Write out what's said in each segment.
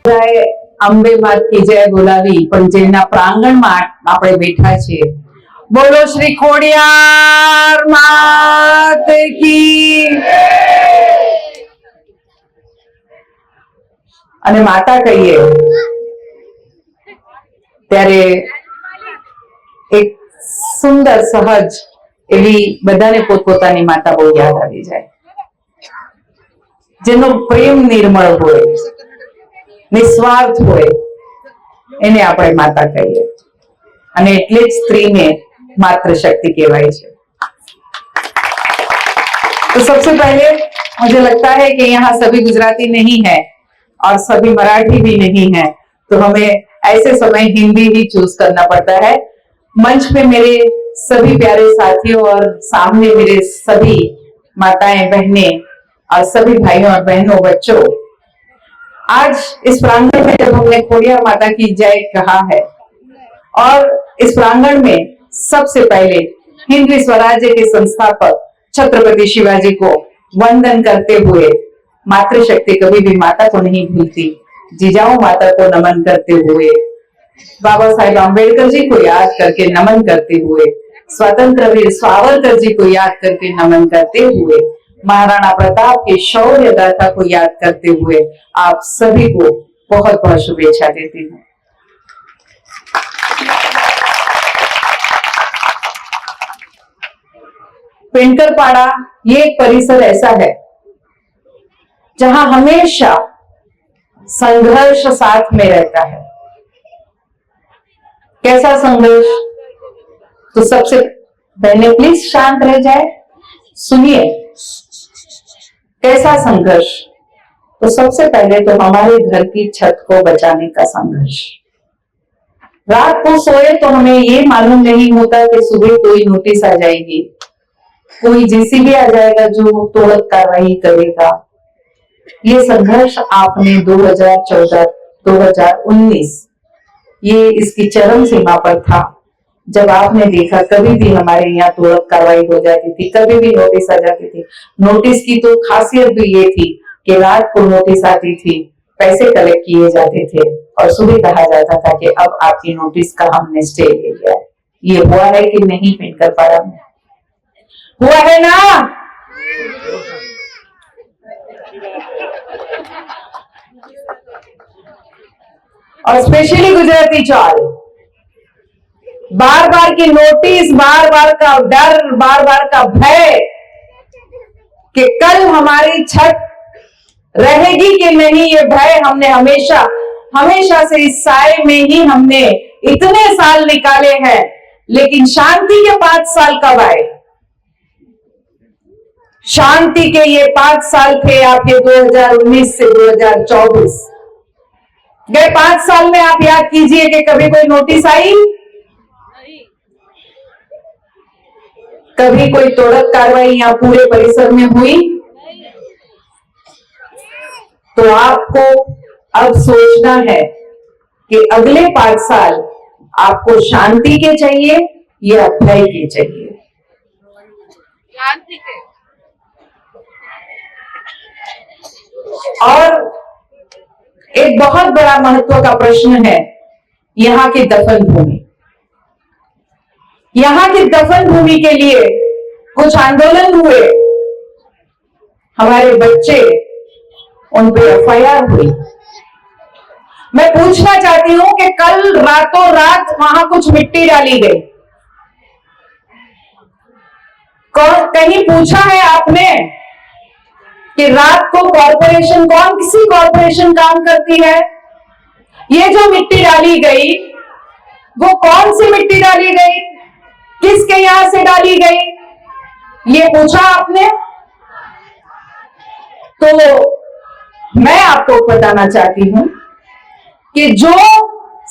જય અંબે માત કી જય બોલાવી, પણ જેના પ્રાંગણમાં આપણે બેઠા છીએ, બોલો શ્રી ખોડિયાર માત કી। અને માતા કહીએ ત્યારે એક સુંદર સહજ એવી બધાને પોતપોતાની માતા બહુ યાદ આવી જાય, જેનો પ્રેમ નિર્મળ હોય, નિસ્વાર્થ હોય, એને આપણે માતા કહીએ। અને એટલે જ સ્ત્રીને मातृशक्ति कहवाई है। तो सबसे पहले मुझे लगता है कि यहाँ सभी गुजराती नहीं है और सभी मराठी भी नहीं है, तो हमें ऐसे समय हिंदी ही चूज करना पड़ता है। मंच पे मेरे सभी प्यारे साथियों और सामने मेरे सभी माताएं बहनें और सभी भाइयों और बहनों बच्चों, आज इस प्रांगण में जब हमने खोडियार माता की जय कहा है और इस प्रांगण में सबसे पहले हिंदवी स्वराज्य के संस्थापक छत्रपति शिवाजी को वंदन करते हुए, मातृशक्ति कभी भी माता को नहीं भूलती, जिजाऊ माता को नमन करते हुए, बाबा साहेब आंबेडकर जी को याद करके नमन करते हुए, स्वतंत्र वीर सावरकर जी को याद करके नमन करते हुए, महाराणा प्रताप के शौर्य गाथा को याद करते हुए आप सभी को बहुत बहुत शुभेच्छा देती हूँ। पेंटरपाड़ा ये एक परिसर ऐसा है जहां हमेशा संघर्ष साथ में रहता है। कैसा संघर्ष? तो सबसे पहले प्लीज शांत रह जाए, सुनिए। कैसा संघर्ष? तो सबसे पहले तो हमारे घर की छत को बचाने का संघर्ष। रात को सोए तो हमें ये मालूम नहीं होता कि सुबह कोई नोटिस आ जाएगी, कोई जेसीबी आ जाएगा जो तोड़क कार्रवाई करेगा। ये संघर्ष आपने 2014, 2019 ये इसकी चरम सीमा पर था, जब आपने देखा कभी भी हमारे यहाँ तोड़क कार्रवाई हो जाती थी, कभी भी नोटिस आ जाती थी। नोटिस की तो खासियत भी ये थी कि रात को नोटिस आती थी, पैसे कलेक्ट किए जाते थे और सुबह कहा जाता था कि अब आपकी नोटिस का हमने स्टे ले लिया है। ये हुआ है कि नहीं पेंटरपाड़ा में? हुआ है ना? और स्पेशली गुजराती चाल, बार बार की नोटिस, बार बार का डर, बार बार का भय कि कल हमारी छत रहेगी कि नहीं, ये भय हमने हमेशा से इस साए में ही हमने इतने साल निकाले हैं। लेकिन शांति के 5 साल कब आए? शांति के ये 5 साल थे आपके 2019 से 2024। गए 5 साल में आप याद कीजिए कि कभी कोई नोटिस आई? कभी कोई तोड़क कार्रवाई यहाँ पूरे परिसर में हुई? तो आपको अब सोचना है कि अगले 5 साल आपको शांति के चाहिए या भय के चाहिए? शांति के। और एक बहुत बड़ा महत्व का प्रश्न है यहाँ की दफन भूमि। यहाँ की दफन भूमि के लिए कुछ आंदोलन हुए, हमारे बच्चे, उन पे एफआईआर हुई। मैं पूछना चाहती हूं कि कल रातों रात वहां कुछ मिट्टी डाली गई, कहीं पूछा है आपने कि रात को कॉरपोरेशन, किसी कॉरपोरेशन काम करती है? ये जो मिट्टी डाली गई वो कौन सी मिट्टी डाली गई, किसके यहां से डाली गई, ये पूछा आपने? तो मैं आपको बताना चाहती हूं कि जो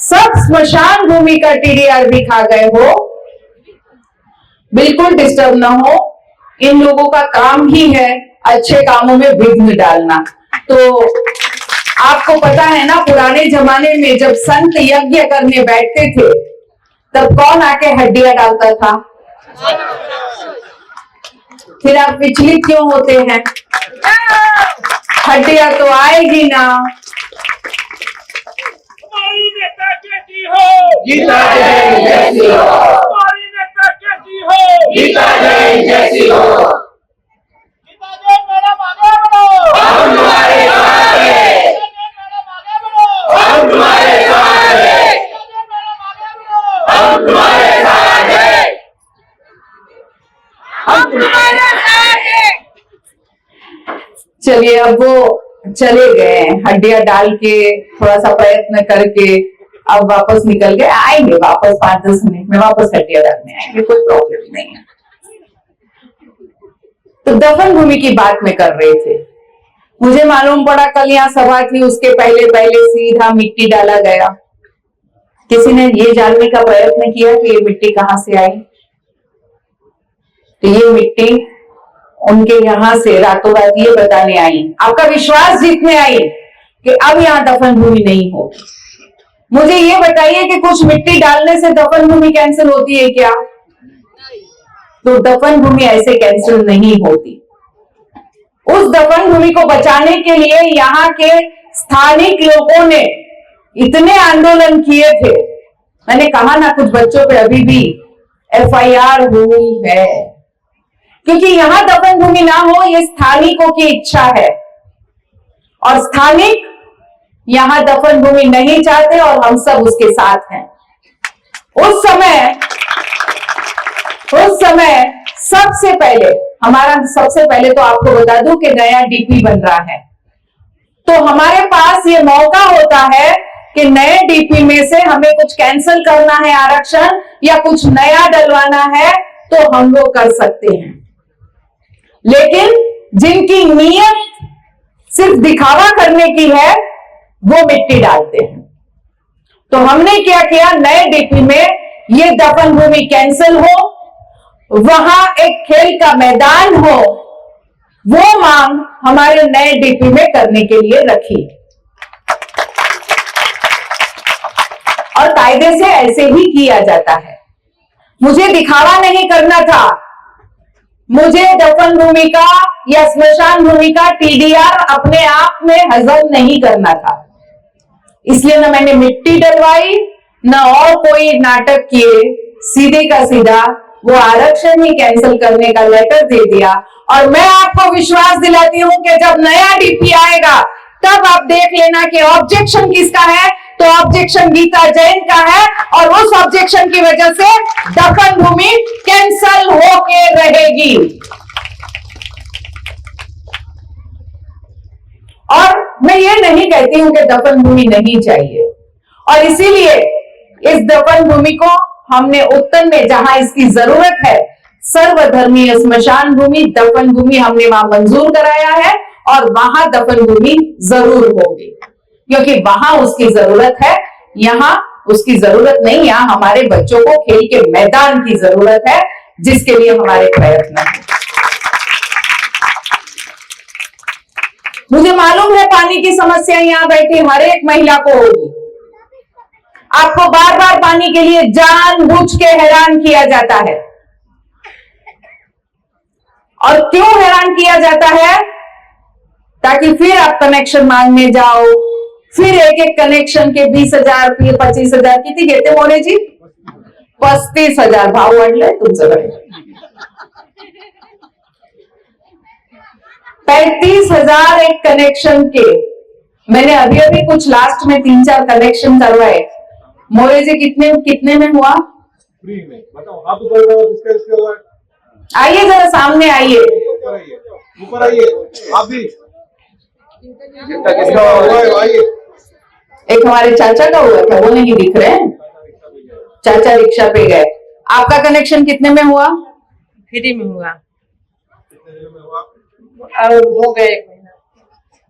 सब स्मशान भूमि का टीडीआर भी खा गए हो, बिल्कुल डिस्टर्ब ना हो। इन लोगों का काम ही है अच्छे कामों में विघ्न डालना। तो आपको पता है ना, पुराने जमाने में जब संत यज्ञ करने बैठते थे तब कौन आके हड्डियां डालता था? फिर आप विचलित क्यों होते हैं? हड्डियां तो आएगी ना। गीता जैन जैसी हो, हमारी नेता कैसी हो, गीता जैन जैसी हो, गीता जैन मैडम आगे बढ़ो, हम तुम्हारे साथ हैं, गीता जैन मैडम आगे बढ़ो, हम तुम्हारे साथ हैं, गीता जैन मैडम आगे बढ़ो, हम तुम्हारे साथ हैं, हम तुम्हारे साथ हैं। चलिए, अब वो चले गए, हड्डियां डाल के थोड़ा सा प्रयत्न करके अब वापस निकल गए। आएंगे वापस 5-10 मिनट में, वापस हड्डियां डालने आएंगे, कोई प्रॉब्लम नहीं है। तो दफन भूमि की बात में कर रहे थे। मुझे मालूम पड़ा कल यहाँ सभा थी, उसके पहले पहले सीधा मिट्टी डाला गया। किसी ने ये जानने का प्रयत्न किया कि ये मिट्टी कहां से आई? तो ये मिट्टी उनके यहां से रातों रात ये बताने आई, आपका विश्वास जीतने आई कि अब यहाँ दफन भूमि नहीं होगी। मुझे ये बताइए कि कुछ मिट्टी डालने से दफन भूमि कैंसिल होती है क्या? तो दफन भूमि ऐसे कैंसिल नहीं होती। उस दफन भूमि को बचाने के लिए यहाँ के स्थानिक लोगों ने इतने आंदोलन किए थे। मैंने कहा ना, कुछ बच्चों पे अभी भी FIR हुई है, क्योंकि यहां दफन भूमि ना हो, ये स्थानिकों की इच्छा है और स्थानिक यहां दफन भूमि नहीं चाहते और हम सब उसके साथ हैं। उस समय सबसे पहले तो आपको बता दूं कि नया DP बन रहा है, तो हमारे पास ये मौका होता है कि नए DP में से हमें कुछ कैंसिल करना है आरक्षण या कुछ नया डलवाना है तो हम वो कर सकते हैं। लेकिन जिनकी नीयत सिर्फ दिखावा करने की है वो मिट्टी डालते हैं। तो हमने क्या किया, नए DP में ये दफन भूमि कैंसिल हो, वहां एक खेल का मैदान हो, वो मांग हमारे नए DP में करने के लिए रखी और कायदे से ऐसे ही किया जाता है। मुझे दिखावा नहीं करना था, मुझे दफन भूमि का या स्मशान भूमि का TDR अपने आप में हजम नहीं करना था, इसलिए ना मैंने मिट्टी डलवाई ना और कोई नाटक किए, सीधे का सीधा वो आरक्षण ही कैंसिल करने का लेटर दे दिया। और मैं आपको विश्वास दिलाती हूं कि जब नया DP आएगा तब आप देख लेना कि ऑब्जेक्शन किसका है, तो ऑब्जेक्शन गीता जैन का है और उस ऑब्जेक्शन की वजह से दफन भूमि कैंसल होके रहेगी। और मैं ये नहीं कहती हूं कि दफन भूमि नहीं चाहिए, और इसीलिए इस दफन भूमि को हमने उत्तर में जहां इसकी जरूरत है, सर्वधर्मीय स्मशान भूमि दफन भूमि हमने वहां मंजूर कराया है और वहां दफन भूमि जरूर होगी, क्योंकि वहां उसकी जरूरत है, यहां उसकी जरूरत नहीं। यहां हमारे बच्चों को खेल के मैदान की जरूरत है, जिसके लिए हमारे प्रयत्न हैं। मुझे मालूम है पानी की समस्या यहां बैठी हर एक महिला को होगी। आपको बार बार पानी के लिए जानबूझ के हैरान किया जाता है, और क्यों हैरान किया जाता है? ताकि फिर आप कनेक्शन मांगने जाओ, फिर एक एक कनेक्शन के 20,000 25,000 किती घेते मोरे जी? 35,000 भाव वाढले तुमच्याकडे। 35,000 एक कनेक्शन के। मैंने अभी अभी कुछ लास्ट में 3-4 कनेक्शन करवाए। मोरे जी कितने में हुआ? फ्री में। बताओ आप ऊपर किसका हुआ? आइए जरा सामने आइए, ऊपर आइए आप भी। आइए। एक हमारे चाचा का हुआ था, वो नहीं दिख रहे हैं, चाचा रिक्शा पे गए। आपका कनेक्शन कितने में हुआ? फ्री में हुआ कितने और हो गया 1 महीना।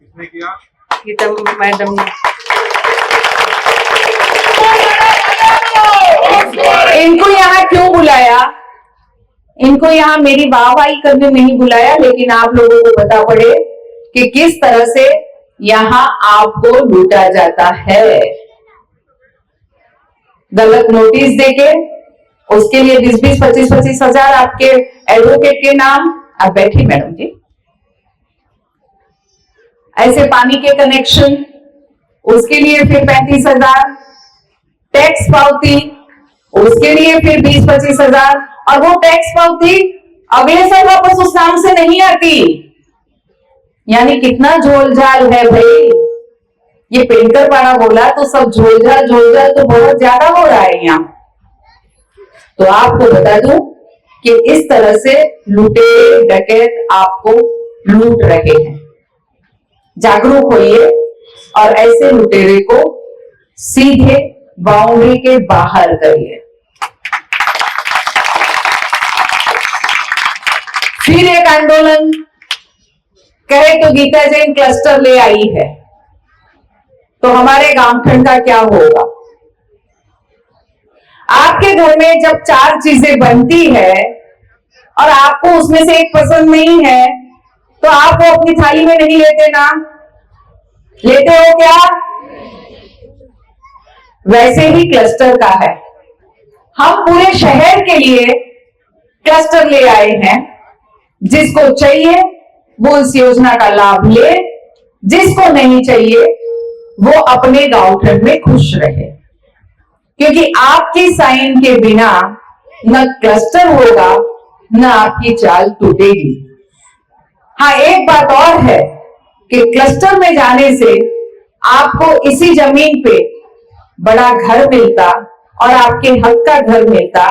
किसने किया? गीता मैडम ने। इनको यहाँ क्यों बुलाया? इनको यहाँ मेरी वाहवाही करने नहीं बुलाया, लेकिन आप लोगों को पता पड़े कि किस तरह से यहाँ आपको लूटा जाता है। गलत नोटिस देके उसके लिए 20-20, 25-25 हजार आपके एडवोकेट के नाम। आप बैठिए मैडम जी। ऐसे पानी के कनेक्शन, उसके लिए फिर 35,000, टैक्स पावती, उसके लिए फिर 20-25 हजार, और वो टैक्स पावती अगले साल वापस उस नाम से नहीं आती। यानी कितना झोलझाल है भाई। ये पेंटर पाड़ा बोला तो सब झोलझाल तो बहुत ज्यादा हो रहा है यहाँ। तो आपको बता दूं कि इस तरह से लुटेरे डकैत आपको लूट रहे हैं। जागरूक होइए और ऐसे लुटेरे को सीधे बाउंड्री के बाहर करिए। फिर एक आंदोलन कहे तो गीता जैन क्लस्टर ले आई है, तो हमारे गांव खंड का क्या होगा? आपके घर में जब 4 चीजें बनती है और आपको उसमें से एक पसंद नहीं है, तो आप वो अपनी थाली में नहीं लेते ना? लेते हो क्या? वैसे ही क्लस्टर का है। हम पूरे शहर के लिए क्लस्टर ले आए हैं। जिसको चाहिए वो इस योजना का लाभ ले, जिसको नहीं चाहिए वो अपने गांव खंड में खुश रहे, क्योंकि आपकी साइन के बिना न क्लस्टर होगा न आपकी चाल टूटेगी। हाँ, एक बात और है कि क्लस्टर में जाने से आपको इसी जमीन पे बड़ा घर मिलता और आपके हक का घर मिलता,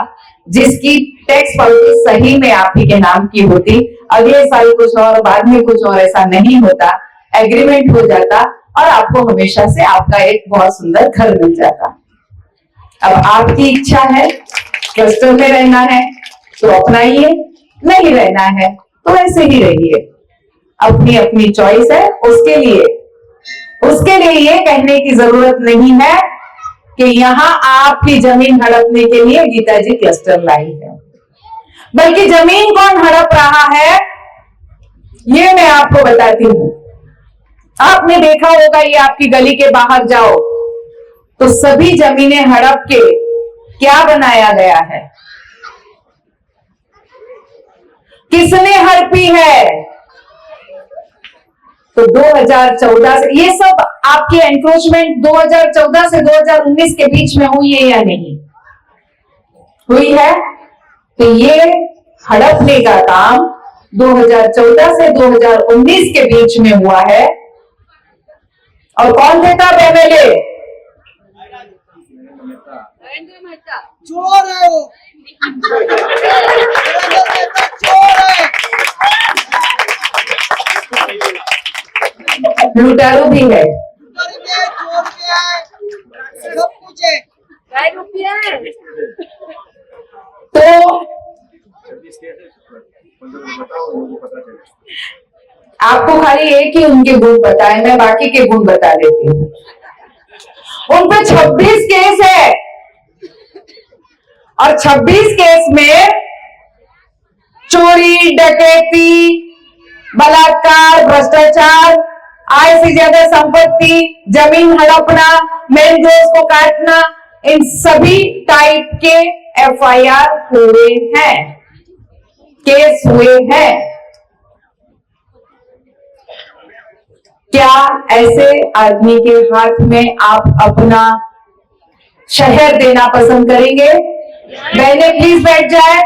जिसकी टैक्स पावती सही में आप ही के नाम की होती। अगले साल कुछ और, बाद में कुछ और, ऐसा नहीं होता। एग्रीमेंट हो जाता और आपको हमेशा से आपका एक बहुत सुंदर घर मिल जाता। अब आपकी इच्छा है क्लस्टर में रहना है तो अपनाइए, नहीं रहना है तो ऐसे ही रहिए। अपनी अपनी चॉइस है। उसके लिए ये कहने की जरूरत नहीं है कि यहां आपकी जमीन हड़पने के लिए गीता जी क्लस्टर लाई है, बल्कि जमीन कौन हड़प रहा है ये मैं आपको बताती हूं। आपने देखा होगा, ये आपकी गली के बाहर जाओ तो सभी जमीनें हड़प के क्या बनाया गया है? किसने हड़पी है? तो 2014 से ये सब आपकी एनक्रोचमेंट 2014 से 2019 के बीच में हुई है या नहीं हुई है? तो ये हड़पने का काम 2014 से 2019 के बीच में हुआ है। और कौन थे तब एमएलए? चोर है वो, चोर है। लुटारू भी है, चोर भी है, सब कुछ है। तो आपको खाली एक ही उनके गुण पता है, मैं बाकी के गुण बता देती हूँ। उन पे 26 केस है और 26 केस में चोरी, डकैती, बलात्कार, भ्रष्टाचार, आय से ज्यादा संपत्ति, जमीन हड़पना, मैंग्रोव्स को काटना, इन सभी टाइप के एफआईआर हुए हैं, केस हुए हैं। क्या ऐसे आदमी के हाथ में आप अपना शहर देना पसंद करेंगे? बहने प्लीज बैठ जाए।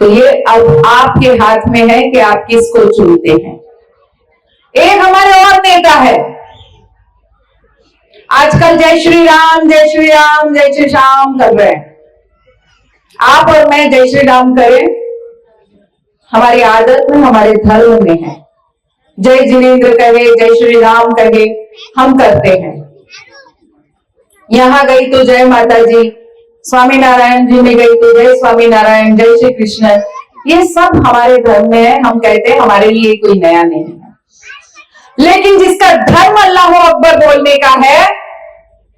तो ये अब आपके हाथ में है कि आप किसको चुनते हैं। एक हमारे और नेता है, आजकल जय श्री राम जय श्री राम जय श्री श्याम कर रहे हैं। आप और मैं जय श्री राम करें, हमारी आदत में, हमारे धर्म में है। जय जिनेन्द्र कहे, जय श्री राम कहे, हम करते हैं। यहां गई तो जय माता जी, स्वामी नारायण जी में गई तो जय स्वामी नारायण, जय श्री कृष्ण, ये सब हमारे धर्म में है। हम कहते हैं, हमारे लिए कोई नया नहीं है। लेकिन जिसका धर्म अल्लाह अकबर बोलने का है,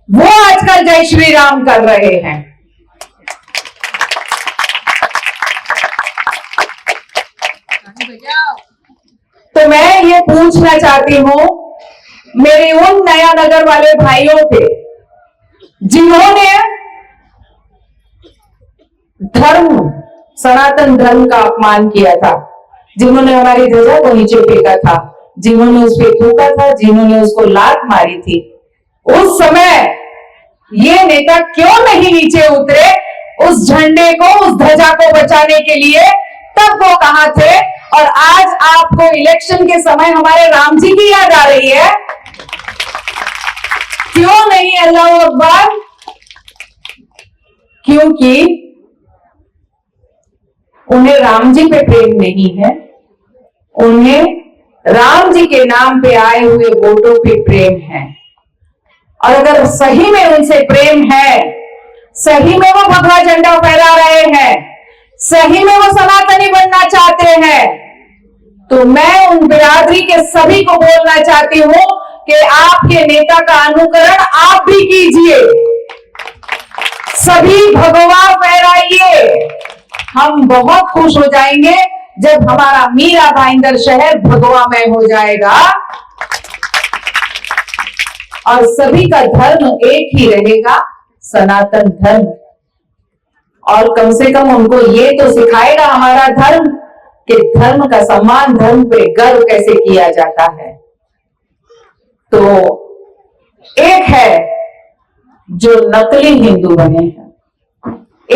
वो आजकल जय श्री राम कर रहे हैं। तो मैं ये पूछना चाहती हूं मेरे उन नया नगर वाले भाइयों पे जिन्होंने धर्म, सनातन धर्म का अपमान किया था, जिन्होंने हमारी ध्वजा को नीचे फेंका था, जिन्होंने उस पर थूका था, जिन्होंने उसको लात मारी थी, उस समय ये नेता क्यों नहीं नीचे उतरे उस झंडे को, उस ध्वजा को बचाने के लिए? तब वो कहां थे? और आज आपको इलेक्शन के समय हमारे राम जी की याद आ रही है, क्यों नहीं? अल्लाह अकबर। क्योंकि उन्हें राम जी पे प्रेम नहीं है, उन्हें राम जी के नाम पे आए हुए वोटों पे प्रेम है। और अगर सही में उनसे प्रेम है, सही में वो भगवा झंडा फहरा रहे हैं, सही में वो सनातनी बनना चाहते हैं, तो मैं उन बिरादरी के सभी को बोलना चाहती हूं कि आपके नेता का अनुकरण आप भी कीजिए, सभी भगवा फहराइए। हम बहुत खुश हो जाएंगे जब हमारा मीरा भाईंदर शहर भगवामय हो जाएगा और सभी का धर्म एक ही रहेगा, सनातन धर्म। और कम से कम उनको ये तो सिखाएगा हमारा धर्म कि धर्म का सम्मान, धर्म पे गर्व कैसे किया जाता है। तो एक है जो नकली हिंदू बने हैं,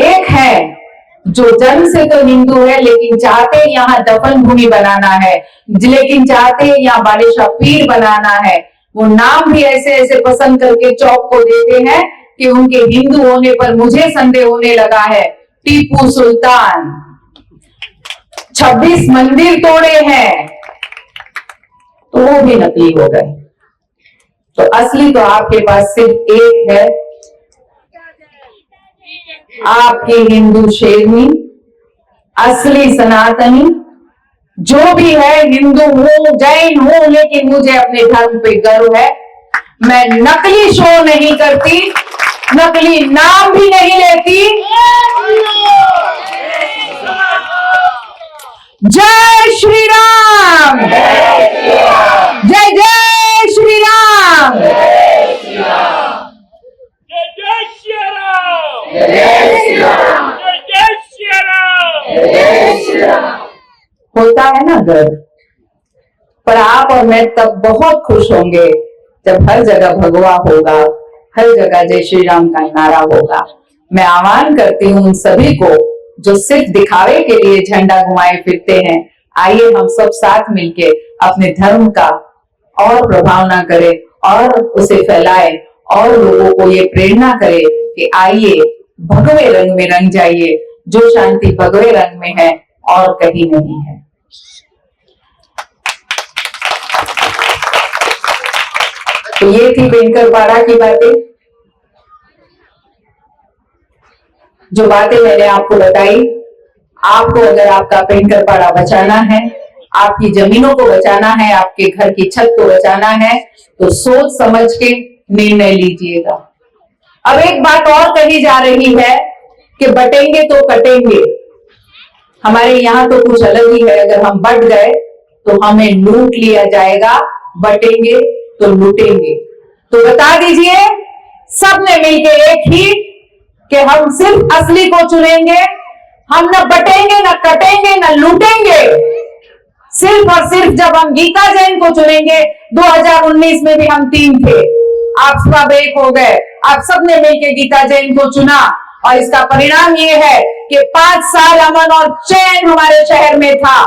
एक है जो जन्म से तो हिंदू है लेकिन चाहते यहाँ दफन भूमि बनाना है, लेकिन चाहते यहाँ बालिशा पीर बनाना है। वो नाम भी ऐसे ऐसे पसंद करके चौक को देते हैं कि उनके हिंदू होने पर मुझे संदेह होने लगा है। टीपू सुल्तान 26 मंदिर तोड़े हैं, तो वो भी नकली हो गए। तो असली तो आपके पास सिर्फ एक है, आपकी हिंदू शेरनी, असली सनातनी। जो भी है, हिंदू हूं, जैन हूं, लेकिन मुझे अपने धर्म पे गर्व है। मैं नकली शो नहीं करती, नकली नाम भी नहीं लेती। जय श्री राम, जय जय श्री राम। होता है ना गर्व, पर आप और मैं तब बहुत खुश होंगे जब हर जगह भगवा होगा, हर जगह जय श्री राम का नारा होगा। मैं आह्वान करती हूँ उन सभी को जो सिर्फ दिखावे के लिए झंडा घुमाए फिरते हैं, आइए हम सब साथ मिलके अपने धर्म का और प्रभाव ना करें और उसे फैलाए और लोगों को ये प्रेरणा करे कि आइए भगवे रंग में रंग जाइए। जो शांति भगवे रंग में है और कहीं नहीं है। तो ये थी पेंकर पाड़ा की बातें। जो बातें मैंने आपको बताई, आपको अगर आपका पेंकर पाड़ा बचाना है, आपकी जमीनों को बचाना है, आपके घर की छत को बचाना है, तो सोच समझ के निर्णय लीजिएगा। अब एक बात और कही जा रही है कि बटेंगे तो कटेंगे। हमारे यहाँ तो कुछ अलग ही है, अगर हम बट गए तो हमें लूट लिया जाएगा, बटेंगे तो लूटेंगे। तो बता दीजिए सबने मिलके एक ही कि हम सिर्फ असली को चुनेंगे। हम न बटेंगे, न कटेंगे, न लूटेंगे। सिर्फ और सिर्फ जब हम गीता जैन को चुनेंगे, 2019 में भी हम 3 थे, आप सब एक हो गए। आप सबने मिलकर गीता जैन को चुना और इसका परिणाम ये है कि 5 साल अमन और चैन हमारे शहर में था।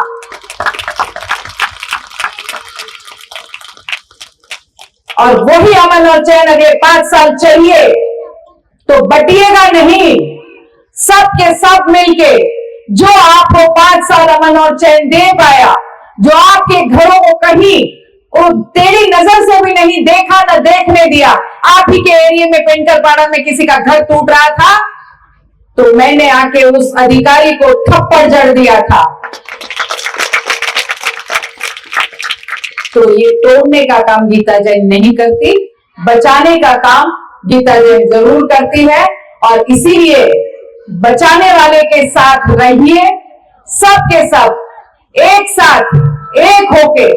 और वही अमन और चैन अगर 5 साल चाहिए तो बटिएगा नहीं। सब के सब मिलके जो आपको 5 साल अमन और चैन दे पाया, जो आपके घरों को कहीं और तेरी नजर से भी नहीं देखा, न देखने दिया। आप ही के एरिया में पेंटर पाड़ा में किसी का घर टूट रहा था तो मैंने आके उस अधिकारी को थप्पड़ जड़ दिया था। तो ये तोड़ने का काम गीता जैन नहीं करती, बचाने का काम गीता जैन जरूर करती है। और इसीलिए बचाने वाले के साथ रहिए, सब के सब एक साथ एक होके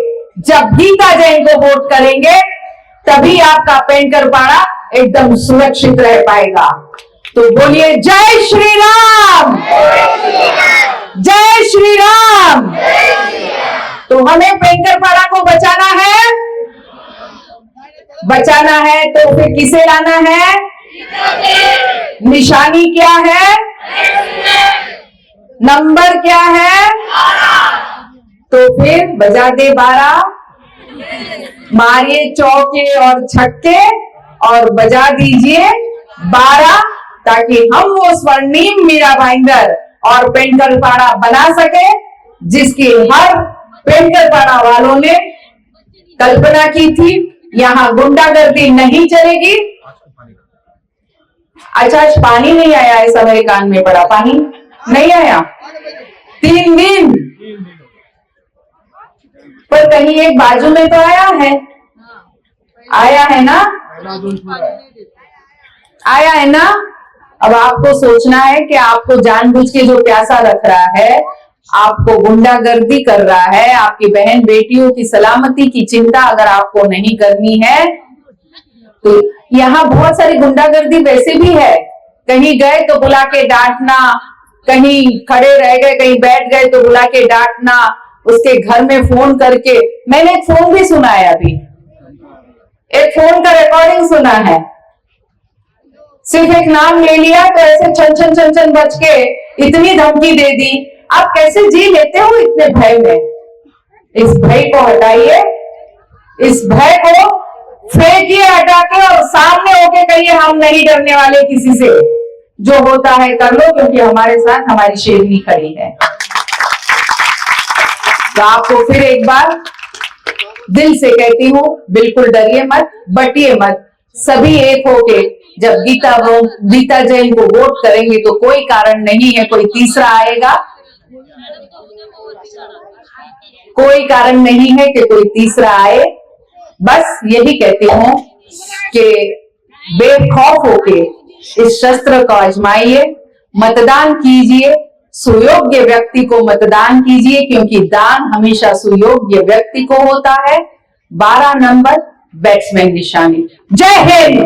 जब गीता जैन को वोट करेंगे तभी आपका पेंटर पाड़ा एकदम सुरक्षित रह पाएगा। तो बोलिए जय श्री राम, जय श्री राम। तो हमें पेंकरपाड़ा को बचाना है तो फिर किसे लाना है? निशानी क्या है? नंबर क्या है? तो फिर बजा दे 12, मारिए चौके और छक्के और बजा दीजिए 12, ताकि हम वो स्वर्णिम मीरा भाईंदर और पेंकरपाड़ा बना सके, जिसकी हर पेंकरपाड़ा वालों ने कल्पना की थी। यहाँ गुंडागर्दी नहीं चलेगी। अच्छा, आज पानी नहीं आया, ऐसा मेरे कान में पड़ा, पानी नहीं आया 3 दिन, पर कहीं एक बाजू में तो आया है ना? आया है ना? अब आपको सोचना है कि आपको जानबूझ के जो प्यासा रख रहा है, आपको गुंडागर्दी कर रहा है, आपकी बहन बेटियों की सलामती की चिंता अगर आपको नहीं करनी है, तो यहाँ बहुत सारी गुंडागर्दी वैसे भी है। कहीं गए तो बुला के डांटना, कहीं खड़े रह गए, कहीं बैठ गए तो बुला के डांटना, उसके घर में फोन करके। मैंने एक फोन भी सुना है, अभी एक फोन का रिकॉर्डिंग सुना है, सिर्फ एक नाम ले लिया तो ऐसे छन छन छन बच के इतनी धमकी दे दी। आप कैसे जी लेते हो इतने भय में? इस भय को हटाइए, इस भय को फेंकिए हटा के, और सामने होके कहिए हम नहीं डरने वाले किसी से, जो होता है कर लो, क्योंकि हमारे साथ हमारी शेरनी खड़ी है। तो आपको फिर एक बार दिल से कहती हूँ, बिल्कुल डरिए मत, बटिए मत, सभी एक होके जब गीता जैन को वोट करेंगे तो कोई कारण नहीं है कोई तीसरा आएगा, कोई कारण नहीं है कि कोई तीसरा आए। बस यही कहती हूँ कि बेखौफ होके इस शस्त्र को आजमाइए, मतदान कीजिए, सुयोग्य व्यक्ति को मतदान कीजिए, क्योंकि दान हमेशा सुयोग्य व्यक्ति को होता है। 12 नंबर बैट्समैन निशानी। जय हिंद।